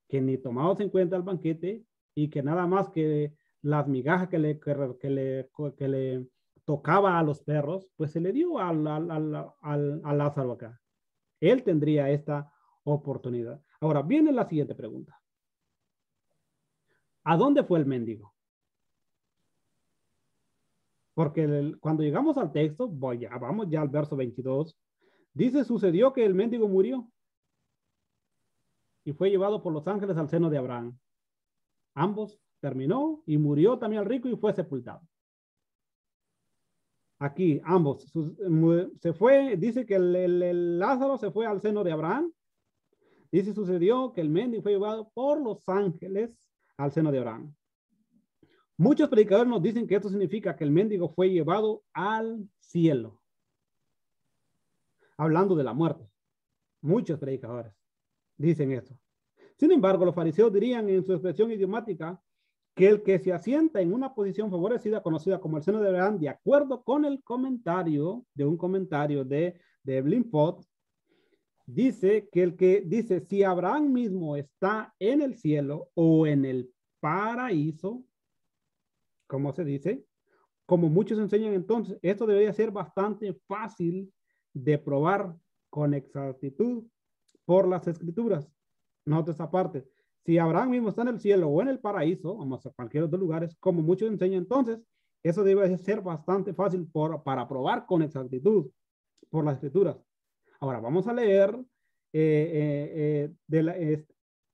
que ni tomados en cuenta el banquete y que nada más que las migajas que le tocaba a los perros, pues se le dio a Lázaro acá? Él tendría esta oportunidad. Ahora viene la siguiente pregunta. ¿A dónde fue el mendigo? Porque cuando llegamos al texto, vamos ya al verso 22, dice, sucedió que el mendigo murió y fue llevado por los ángeles al seno de Abraham. Ambos terminó y murió también el rico y fue sepultado. Aquí ambos se fue, dice que el Lázaro se fue al seno de Abraham. Dice, sucedió que el mendigo fue llevado por los ángeles al seno de Abraham. Muchos predicadores nos dicen que esto significa que el mendigo fue llevado al cielo, hablando de la muerte. Muchos predicadores dicen esto. Sin embargo, los fariseos dirían en su expresión idiomática que el que se asienta en una posición favorecida, conocida como el seno de Abraham, de acuerdo con el comentario de un comentario de Evelyn Fox, dice que el que dice, si Abraham mismo está en el cielo o en el paraíso, como se dice, como muchos enseñan entonces, esto debería ser bastante fácil de probar con exactitud por las escrituras. Nota esa parte. Si Abraham mismo está en el cielo o en el paraíso, vamos a cualquier otro lugar, como muchos enseñan entonces, eso debe ser bastante fácil para probar con exactitud por las escrituras. Ahora vamos a leer, en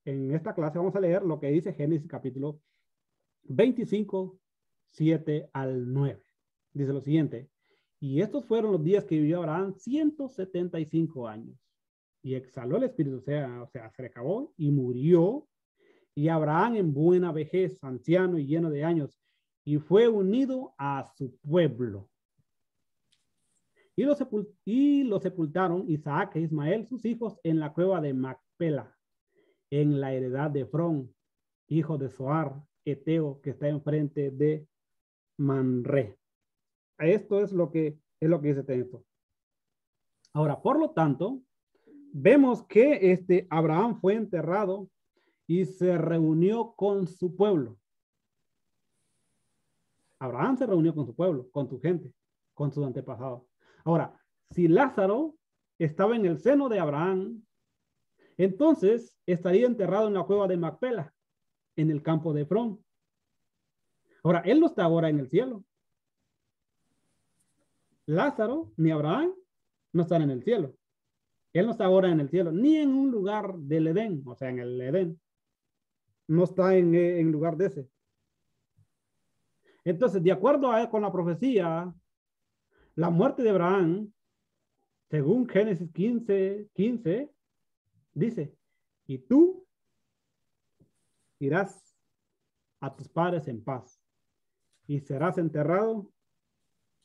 esta clase vamos a leer lo que dice Génesis capítulo 25, 7 al 9. Dice lo siguiente: y estos fueron los días que vivió Abraham, 175 años. Y exhaló el espíritu, o sea, se le acabó y murió. Y Abraham en buena vejez, anciano y lleno de años, y fue unido a su pueblo. Y lo sepultaron Isaac e Ismael, sus hijos, en la cueva de Macpela, en la heredad de Efrón, hijo de Zoar, Eteo, que está enfrente de Manré. Esto es lo que dice texto. Ahora, por lo tanto, vemos que Abraham fue enterrado y se reunió con su pueblo. Abraham se reunió con su pueblo, con su gente, con sus antepasados. Ahora, si Lázaro estaba en el seno de Abraham, entonces estaría enterrado en la cueva de Macpela, en el campo de Efrón. Ahora, él no está ahora en el cielo. Lázaro ni Abraham no están en el cielo. Él no está ahora en el cielo, ni en un lugar del Edén, o sea, en el Edén. No está en lugar de ese. Entonces, de acuerdo con la profecía, la muerte de Abraham, según Génesis 15, dice, y tú irás a tus padres en paz y serás enterrado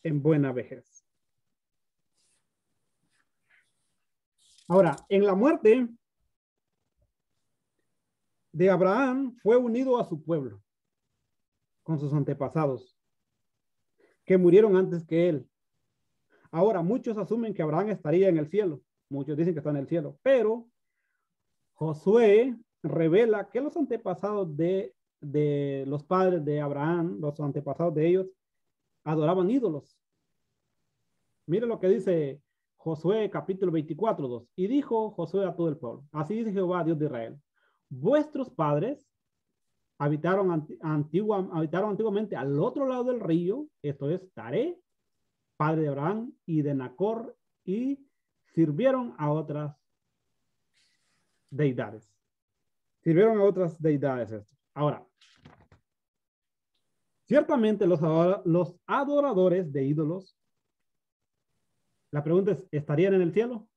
en buena vejez. Ahora, en la muerte de Abraham fue unido a su pueblo, con sus antepasados, que murieron antes que él. Ahora, muchos asumen que Abraham estaría en el cielo. Muchos dicen que está en el cielo, pero Josué revela que los antepasados de los padres de Abraham, los antepasados de ellos, adoraban ídolos. Mire lo que dice Josué capítulo 24, 2. Y dijo Josué a todo el pueblo, así dice Jehová, Dios de Israel, vuestros padres habitaron antiguamente al otro lado del río, esto es Taré, padre de Abraham y de Nacor, y sirvieron a otras deidades. Sirvieron a otras deidades esto. Ahora, ciertamente los adoradores de ídolos, la pregunta es, ¿estarían en el cielo?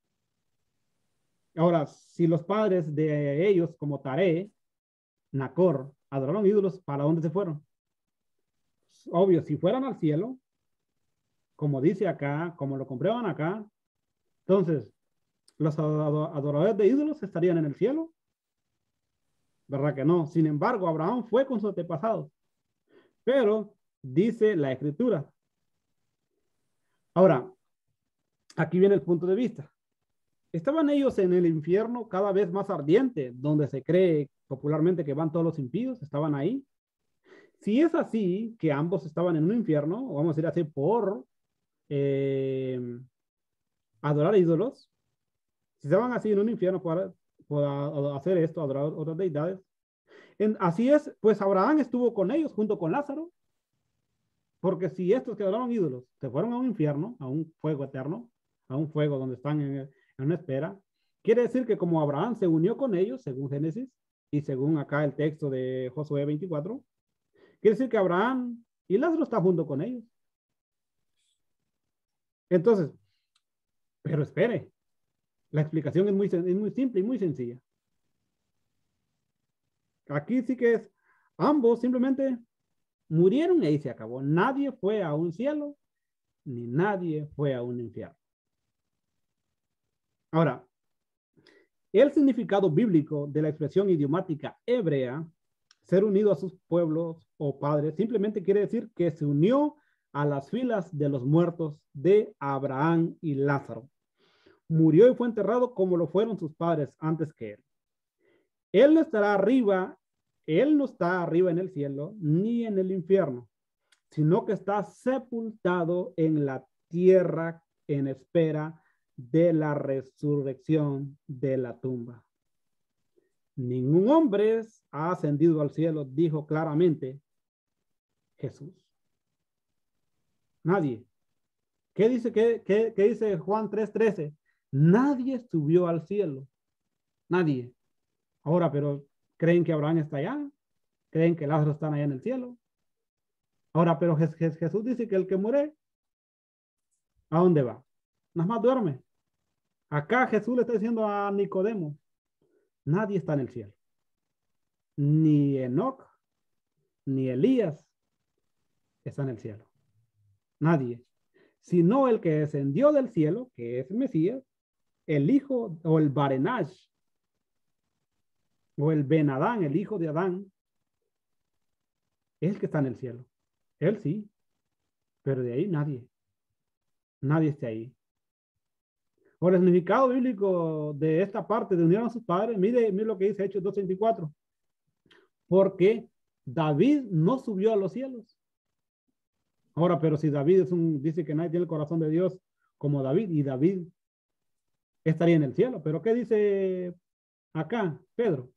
Ahora, si los padres de ellos, como Taré, Nacor, adoraron ídolos, ¿para dónde se fueron? Obvio, si fueran al cielo, como dice acá, como lo comprueban acá, entonces, los adoradores de ídolos estarían en el cielo. ¿Verdad que no? Sin embargo, Abraham fue con sus antepasados. Pero dice la escritura. Ahora, aquí viene el punto de vista. Estaban ellos en el infierno cada vez más ardiente, donde se cree popularmente que van todos los impíos, estaban ahí. Si es así, que ambos estaban en un infierno, vamos a decir así, por adorar ídolos, si estaban así en un infierno por hacer esto, adorar otras deidades, así es, pues Abraham estuvo con ellos junto con Lázaro, porque si estos que adoraron ídolos se fueron a un infierno, a un fuego eterno, a un fuego donde están en una espera, quiere decir que como Abraham se unió con ellos, según Génesis, y según acá el texto de Josué 24, quiere decir que Abraham y Lázaro están junto con ellos. Entonces, pero espere, la explicación es muy simple y muy sencilla. Aquí sí que es, ambos simplemente Murieron y ahí se acabó. Nadie fue a un cielo, ni nadie fue a un infierno. Ahora, el significado bíblico de la expresión idiomática hebrea, ser unido a sus pueblos o padres, simplemente quiere decir que se unió a las filas de los muertos de Abraham y Lázaro. Murió y fue enterrado como lo fueron sus padres antes que él. Él no estará arriba, él no está arriba en el cielo ni en el infierno, sino que está sepultado en la tierra en espera de la resurrección de la tumba. Ningún hombre ha ascendido al cielo, dijo claramente Jesús. Nadie. ¿Qué dice, qué dice Juan 3:13? Nadie subió al cielo. Nadie. Ahora, pero ¿creen que Abraham está allá? ¿Creen que Lázaro está allá en el cielo? Ahora, pero Jesús dice que el que muere, ¿a dónde va? Nada más duerme. Acá Jesús le está diciendo a Nicodemo, nadie está en el cielo. Ni Enoc, ni Elías está en el cielo. Nadie. Sino el que descendió del cielo, que es Mesías, el hijo o el Barenash, o el Ben Adán, el hijo de Adán, es el que está en el cielo. Él sí, pero de ahí nadie. Nadie está ahí. Ahora, el significado bíblico de esta parte de unir a sus padres, mire lo que dice Hechos 2:24. Porque David no subió a los cielos. Ahora, pero si David dice que nadie tiene el corazón de Dios como David, y David estaría en el cielo. Pero ¿qué dice acá Pedro?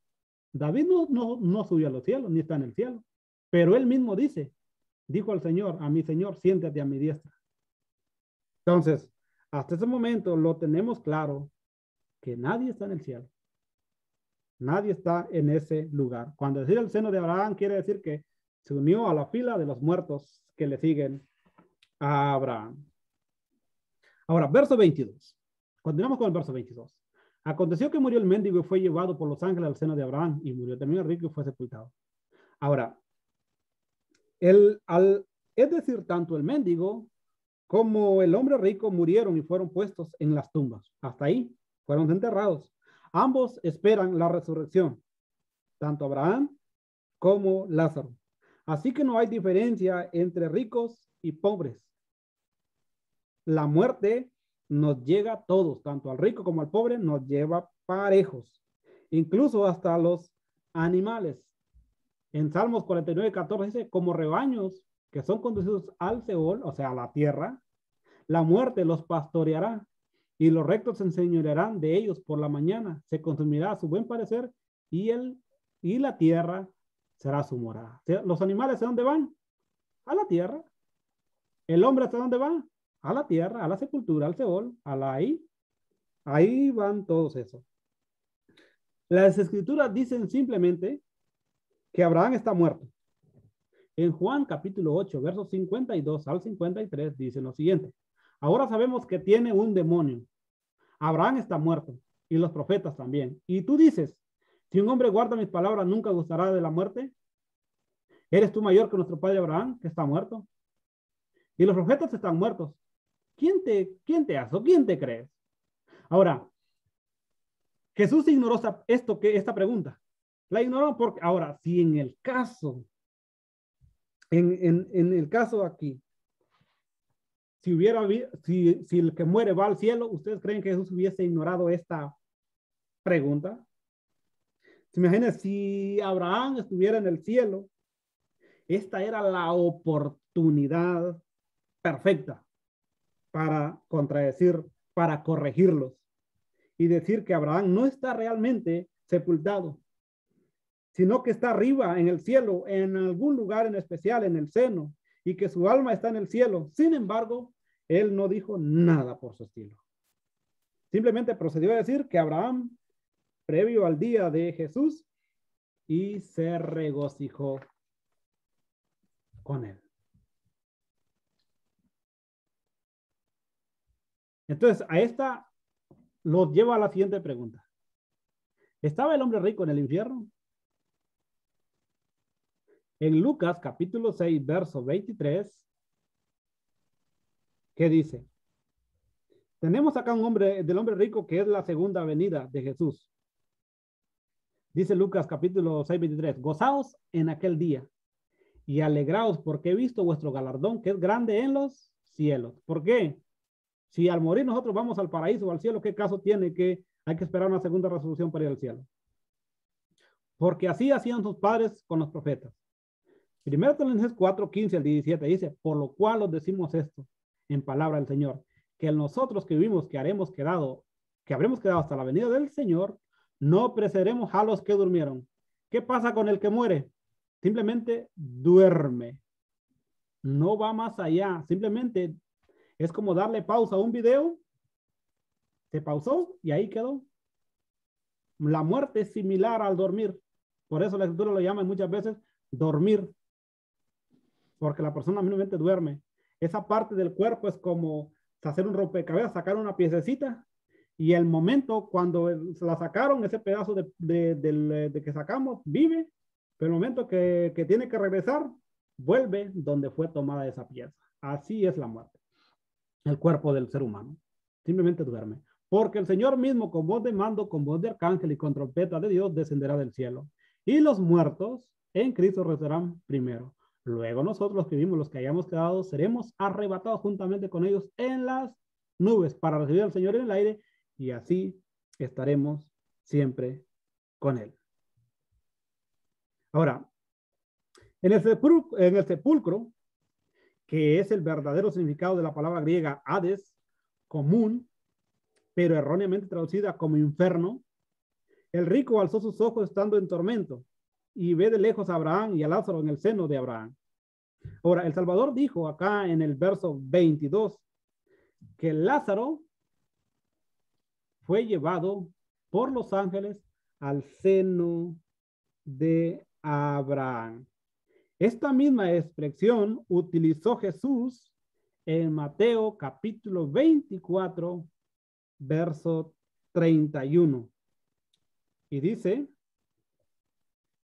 David no subió a los cielos, ni está en el cielo. Pero él mismo dijo al Señor, a mi Señor, siéntate a mi diestra. Entonces, hasta ese momento lo tenemos claro que nadie está en el cielo. Nadie está en ese lugar. Cuando decir el seno de Abraham quiere decir que se unió a la fila de los muertos que le siguen a Abraham. Ahora, verso 22. Continuamos con el verso 22. Aconteció que murió el mendigo y fue llevado por los ángeles al seno de Abraham, y murió también el rico y fue sepultado. Ahora, es decir, tanto el mendigo como el hombre rico murieron y fueron puestos en las tumbas. Hasta ahí fueron enterrados. Ambos esperan la resurrección, tanto Abraham como Lázaro. Así que no hay diferencia entre ricos y pobres. La muerte nos llega a todos, tanto al rico como al pobre, nos lleva parejos, incluso hasta los animales. En Salmos 49:14 dice, como rebaños que son conducidos al Seol, o sea, a la tierra, la muerte los pastoreará y los rectos se enseñorearán de ellos por la mañana. Se consumirá a su buen parecer y la tierra será su morada. Los animales, ¿a dónde van? A la tierra. El hombre, ¿hasta dónde va? A la tierra, a la sepultura, al Seol, ahí van todos esos. Las escrituras dicen simplemente que Abraham está muerto. En Juan capítulo 8, versos 52 al 53, dicen lo siguiente. Ahora sabemos que tiene un demonio. Abraham está muerto y los profetas también. Y tú dices, si un hombre guarda mis palabras, nunca gustará de la muerte. ¿Eres tú mayor que nuestro padre Abraham, que está muerto? Y los profetas están muertos. ¿Quién te hace o quién te crees? Ahora, Jesús ignoró esta pregunta. La ignoró porque, ahora, si en el caso, en el caso aquí, si el que muere va al cielo, ¿ustedes creen que Jesús hubiese ignorado esta pregunta? Imagínense, si Abraham estuviera en el cielo, esta era la oportunidad perfecta para contradecir, para corregirlos y decir que Abraham no está realmente sepultado, sino que está arriba en el cielo, en algún lugar en especial, en el seno, y que su alma está en el cielo. Sin embargo, él no dijo nada por su estilo. Simplemente procedió a decir que Abraham, previo al día de Jesús, y se regocijó con él. Entonces, a esta los lleva a la siguiente pregunta. ¿Estaba el hombre rico en el infierno? En Lucas capítulo 6, verso 23, ¿qué dice? Tenemos acá un hombre, del hombre rico, que es la segunda venida de Jesús. Dice Lucas capítulo 6, 23, gozaos en aquel día y alegraos porque he visto vuestro galardón que es grande en los cielos. ¿Por qué? Si al morir nosotros vamos al paraíso o al cielo, ¿qué caso tiene que hay que esperar una segunda resolución para ir al cielo? Porque así hacían sus padres con los profetas. Primero Tesalonicenses 4, 15 al 17 dice, por lo cual os decimos esto en palabra del Señor, que nosotros que vivimos, que habremos quedado hasta la venida del Señor, no precederemos a los que durmieron. ¿Qué pasa con el que muere? Simplemente duerme. No va más allá. Simplemente es como darle pausa a un video. Se pausó y ahí quedó. La muerte es similar al dormir. Por eso la escritura lo llama muchas veces dormir. Porque la persona mínimamente duerme. Esa parte del cuerpo es como hacer un rompecabezas, sacar una piececita y el momento cuando la sacaron, ese pedazo de que sacamos, vive, pero el momento que tiene que regresar, vuelve donde fue tomada esa pieza. Así es la muerte. El cuerpo del ser humano simplemente duerme. Porque el Señor mismo, con voz de mando, con voz de arcángel y con trompeta de Dios, descenderá del cielo. Y los muertos en Cristo resucitarán primero. Luego nosotros, los que vivimos, los que hayamos quedado, seremos arrebatados juntamente con ellos en las nubes para recibir al Señor en el aire y así estaremos siempre con Él. Ahora, en el sepulcro, que es el verdadero significado de la palabra griega Hades, común, pero erróneamente traducida como infierno, el rico alzó sus ojos estando en tormento y ve de lejos a Abraham y a Lázaro en el seno de Abraham. Ahora, el Salvador dijo acá en el verso 22 que Lázaro fue llevado por los ángeles al seno de Abraham. Esta misma expresión utilizó Jesús en Mateo capítulo 24, verso 31. Y dice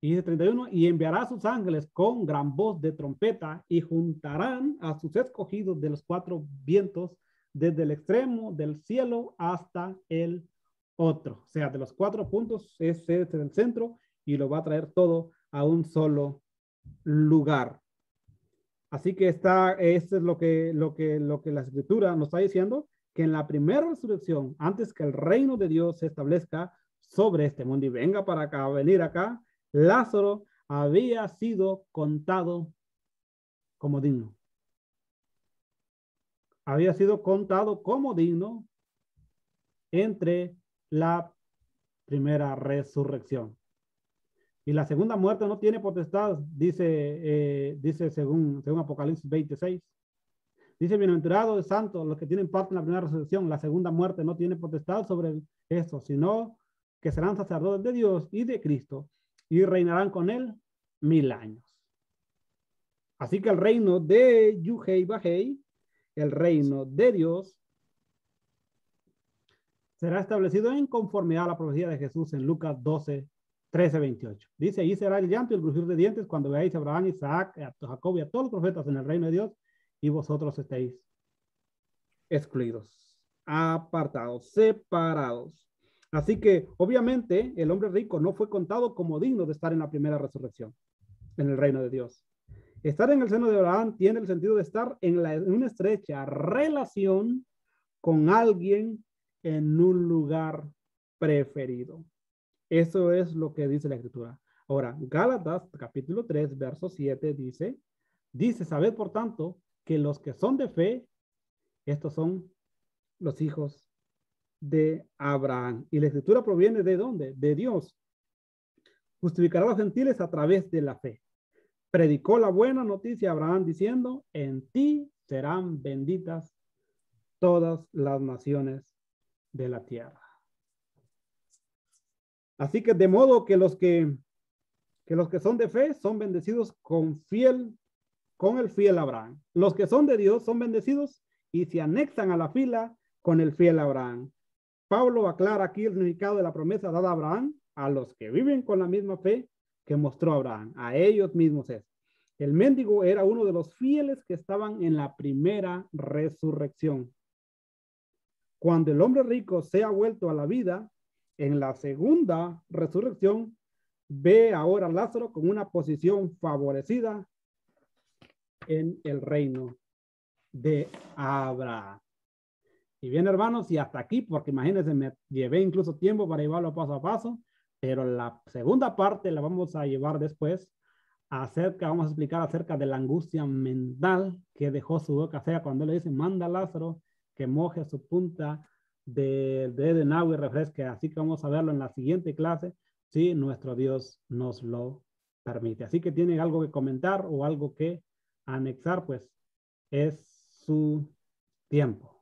31, y enviará a sus ángeles con gran voz de trompeta y juntarán a sus escogidos de los cuatro vientos desde el extremo del cielo hasta el otro. O sea, de los cuatro puntos, ese es el centro y lo va a traer todo a un solo lugar. Así que esto es lo que la escritura nos está diciendo, que en la primera resurrección, antes que el reino de Dios se establezca sobre este mundo y venga para acá, venir acá, Lázaro había sido contado como digno. Había sido contado como digno entre la primera resurrección. Y la segunda muerte no tiene potestad, dice según Apocalipsis 26. Dice, bienaventurados de santos los que tienen parte en la primera resurrección. La segunda muerte no tiene potestad sobre esto, sino que serán sacerdotes de Dios y de Cristo y reinarán con él 1000 años. Así que el reino de Yuhei Bajei, el reino de Dios, será establecido en conformidad a la profecía de Jesús en Lucas 12, 13, 28. Dice, ahí será el llanto y el crujir de dientes cuando veáis a Abraham, Isaac, a Jacob y a todos los profetas en el reino de Dios y vosotros estéis excluidos, apartados, separados. Así que obviamente el hombre rico no fue contado como digno de estar en la primera resurrección en el reino de Dios. Estar en el seno de Abraham tiene el sentido de estar en una estrecha relación con alguien en un lugar preferido. Eso es lo que dice la escritura. Ahora, Gálatas capítulo 3, verso 7 dice, sabed por tanto que los que son de fe, estos son los hijos de Abraham. Y la escritura proviene ¿de dónde? De Dios. Justificará a los gentiles a través de la fe. Predicó la buena noticia a Abraham diciendo, en ti serán benditas todas las naciones de la tierra. Así que de modo que los que son de fe son bendecidos con el fiel Abraham. Los que son de Dios son bendecidos y se anexan a la fila con el fiel Abraham. Pablo aclara aquí el significado de la promesa dada a Abraham a los que viven con la misma fe que mostró Abraham. A ellos mismos es. El mendigo era uno de los fieles que estaban en la primera resurrección. Cuando el hombre rico se ha vuelto a la vida, en la segunda resurrección, ve ahora a Lázaro con una posición favorecida en el reino de Abraham. Y bien, hermanos, y hasta aquí, porque imagínense, me llevé incluso tiempo para llevarlo paso a paso, pero la segunda parte la vamos a llevar después vamos a explicar acerca de la angustia mental que dejó su boca fea cuando le dicen, manda a Lázaro que moje su punta de dedo en agua y refresque. Así que vamos a verlo en la siguiente clase, si nuestro Dios nos lo permite. Así que tienen algo que comentar o algo que anexar, pues es su tiempo.